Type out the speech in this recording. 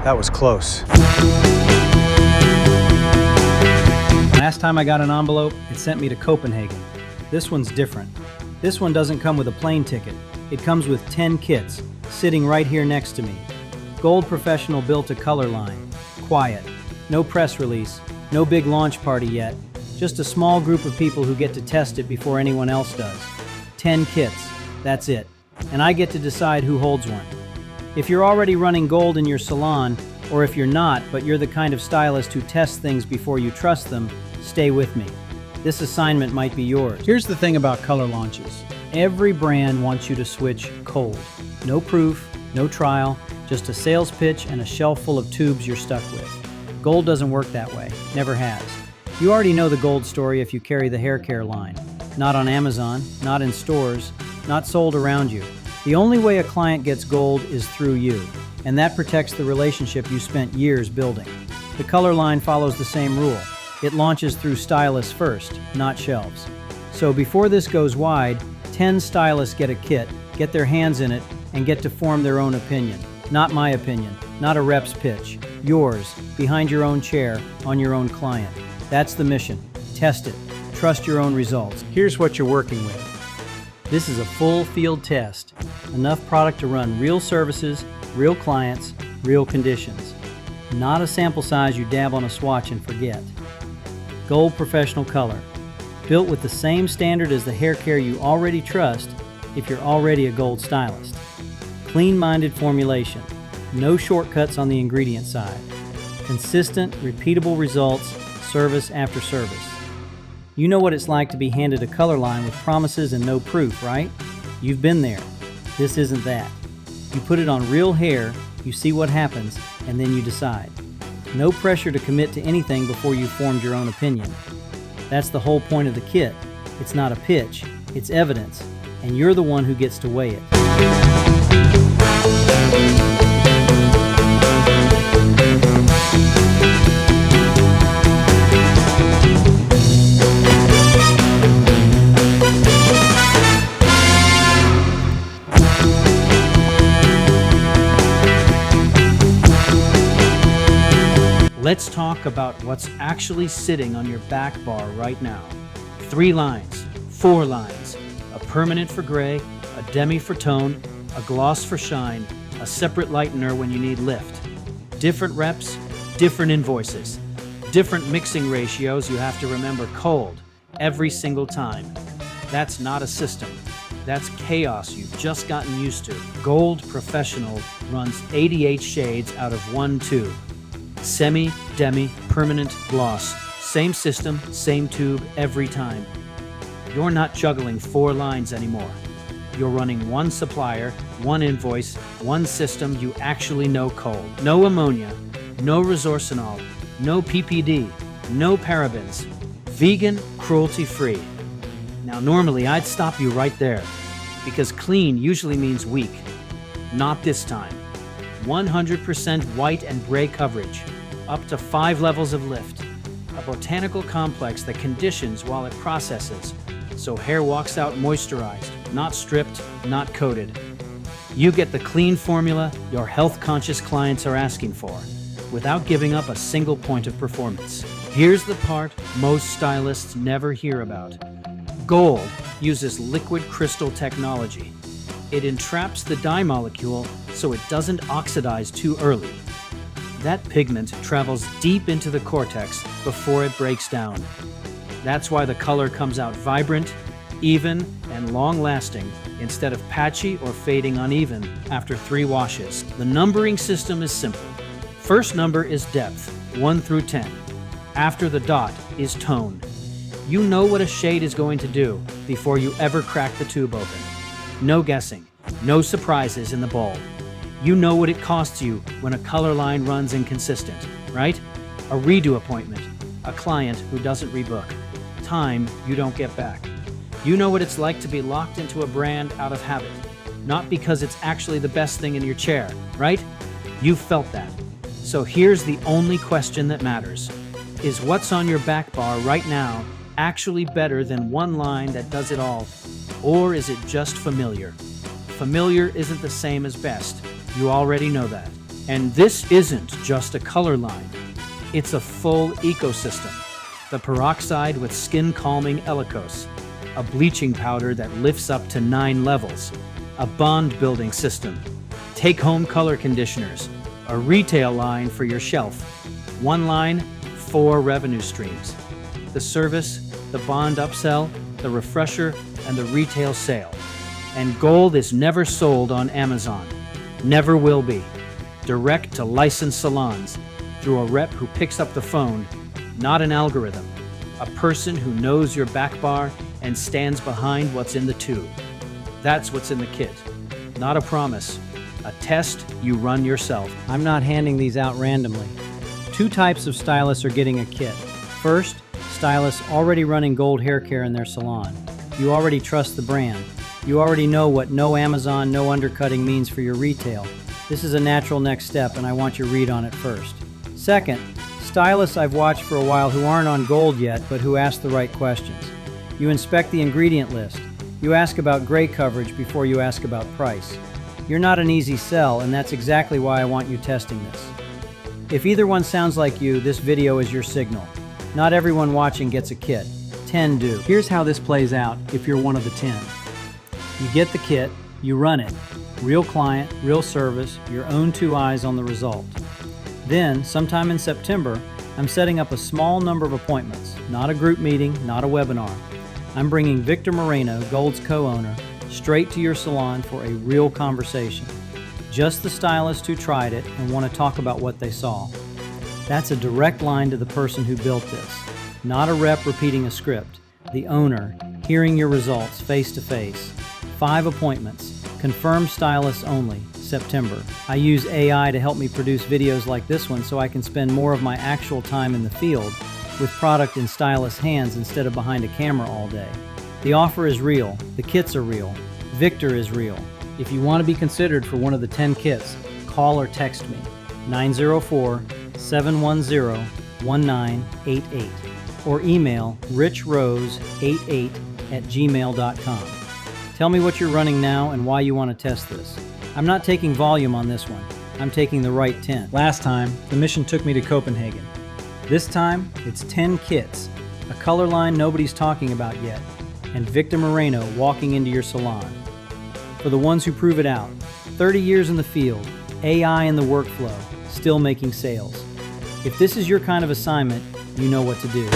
That was close. Last time I got an envelope, it sent me to Copenhagen. This one's different. This one doesn't come with a plane ticket. It comes with 10 kits, sitting right here next to me. Gold Professional built a color line. Quiet. No press release. No big launch party yet. Just a small group of people who get to test it before anyone else does. 10 kits. That's it. And I get to decide who holds one. If you're already running gold in your salon, or if you're not, but you're the kind of stylist who tests things before you trust them, stay with me. This assignment might be yours. Here's the thing about color launches. Every brand wants you to switch cold. No proof, no trial, just a sales pitch and a shelf full of tubes you're stuck with. Gold doesn't work that way. Never has. You already know the gold story if you carry the haircare line. Not on Amazon, not in stores, not sold around you. The only way a client gets gold is through you, and that protects the relationship you spent years building. The color line follows the same rule. It launches through stylists first, not shelves. So before this goes wide, 10 stylists get a kit, get their hands in it, and get to form their own opinion. Not my opinion, not a rep's pitch. Yours, behind your own chair, on your own client. That's the mission. Test it. Trust your own results. Here's what you're working with. This is a full field test. Enough product to run real services, real clients, real conditions. Not a sample size you dab on a swatch and forget. Gold Professional Color. Built with the same standard as the hair care you already trust if you're already a gold stylist. Clean-minded formulation. No shortcuts on the ingredient side. Consistent, repeatable results, service after service. You know what it's like to be handed a color line with promises and no proof, right? You've been there. This isn't that. You put it on real hair, you see what happens, and then you decide. No pressure to commit to anything before you've formed your own opinion. That's the whole point of the kit. It's not a pitch, it's evidence, and you're the one who gets to weigh it. Let's talk about what's actually sitting on your back bar right now. 3 lines, 4 lines, a permanent for gray, a demi for tone, a gloss for shine, a separate lightener when you need lift. Different reps, different invoices. Different mixing ratios you have to remember cold every single time. That's not a system. That's chaos you've just gotten used to. Gold Professional runs 88 shades out of 1 tube. Semi, demi, permanent, gloss. Same system, same tube every time. You're not juggling 4 lines anymore. You're running 1 supplier, 1 invoice, 1 system you actually know cold. No ammonia, no resorcinol, no PPD, no parabens. Vegan, cruelty-free. Now normally I'd stop you right there, because clean usually means weak. Not this time. 100% white and gray coverage, up to 5 levels of lift, a botanical complex that conditions while it processes, so hair walks out moisturized, not stripped, not coated. You get the clean formula your health-conscious clients are asking for, without giving up a single point of performance. Here's the part most stylists never hear about. Gold uses liquid crystal technology. It entraps the dye molecule so it doesn't oxidize too early. That pigment travels deep into the cortex before it breaks down. That's why the color comes out vibrant, even, and long-lasting instead of patchy or fading uneven after 3 washes. The numbering system is simple. First number is depth, 1 through 10. After the dot is tone. You know what a shade is going to do before you ever crack the tube open. No guessing, no surprises in the bowl. You know what it costs you when a color line runs inconsistent, right? A redo appointment, a client who doesn't rebook, time you don't get back. You know what it's like to be locked into a brand out of habit, not because it's actually the best thing in your chair, right? You've felt that. So here's the only question that matters. Is what's on your back bar right now actually better than 1 line that does it all? Or is it just familiar? Familiar isn't the same as best. You already know that. And this isn't just a color line. It's a full ecosystem. The peroxide with skin-calming Elicos, a bleaching powder that lifts up to 9 levels, a bond-building system, take-home color conditioners, a retail line for your shelf. One line, 4 revenue streams. The service, the bond upsell, the refresher, and the retail sale. And gold is never sold on Amazon. Never will be. Direct to licensed salons through a rep who picks up the phone, not an algorithm. A person who knows your back bar and stands behind what's in the tube. That's what's in the kit. Not a promise. A test you run yourself. I'm not handing these out randomly. 2 types of stylists are getting a kit. First, stylists already running gold hair care in their salon. You already trust the brand. You already know what no Amazon, no undercutting means for your retail. This is a natural next step, and I want your read on it first. Second, stylists I've watched for a while who aren't on gold yet, but who ask the right questions. You inspect the ingredient list. You ask about gray coverage before you ask about price. You're not an easy sell, and that's exactly why I want you testing this. If either one sounds like you, this video is your signal. Not everyone watching gets a kit. 10 do. Here's how this plays out if you're one of the 10. You get the kit, you run it. Real client, real service, your own 2 eyes on the result. Then, sometime in September, I'm setting up a small number of appointments, not a group meeting, not a webinar. I'm bringing Victor Moreno, Gold's co-owner, straight to your salon for a real conversation. Just the stylists who tried it and want to talk about what they saw. That's a direct line to the person who built this. Not a rep repeating a script. The owner, hearing your results face to face. 5 appointments. Confirmed stylists only, September. I use AI to help me produce videos like this one so I can spend more of my actual time in the field with product in stylists' hands instead of behind a camera all day. The offer is real. The kits are real. Victor is real. If you want to be considered for one of the 10 kits, call or text me, 904-710-1988, or email richrose88@gmail.com. Tell me what you're running now and why you want to test this. I'm not taking volume on this one. I'm taking the right 10. Last time, the mission took me to Copenhagen. This time, it's 10 kits, a color line nobody's talking about yet, and Victor Moreno walking into your salon. For the ones who prove it out, 30 years in the field, AI in the workflow, still making sales. If this is your kind of assignment, you know what to do.